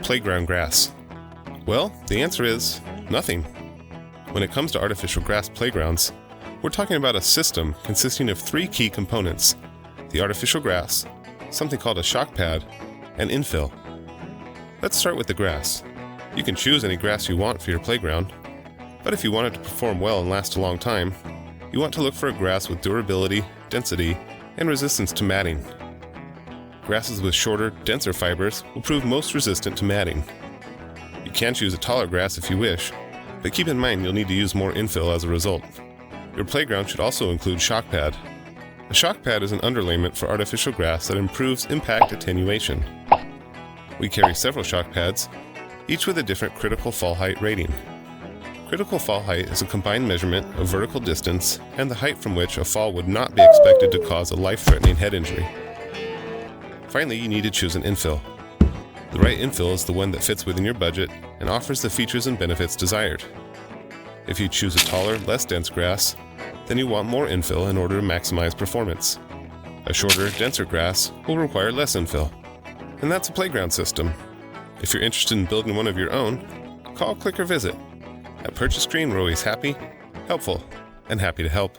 playground grass? Well, the answer is nothing. When it comes to artificial grass playgrounds, we're talking about a system consisting of 3 key components: the artificial grass, something called a shock pad, and infill. Let's start with the grass. You can choose any grass you want for your playground, but if you want it to perform well and last a long time, you want to look for a grass with durability, density, and resistance to matting. Grasses with shorter, denser fibers will prove most resistant to matting. You can choose a taller grass if you wish, but keep in mind you'll need to use more infill as a result. Your playground should also include shock pad. A shock pad is an underlayment for artificial grass that improves impact attenuation. We carry several shock pads, each with a different critical fall height rating. Critical fall height is a combined measurement of vertical distance and the height from which a fall would not be expected to cause a life-threatening head injury. Finally, you need to choose an infill. The right infill is the one that fits within your budget and offers the features and benefits desired. If you choose a taller, less dense grass, then you want more infill in order to maximize performance. A shorter, denser grass will require less infill. And that's a playground system. If you're interested in building one of your own, call, click, or visit. At Purchase Green, we're always happy, helpful, and happy to help.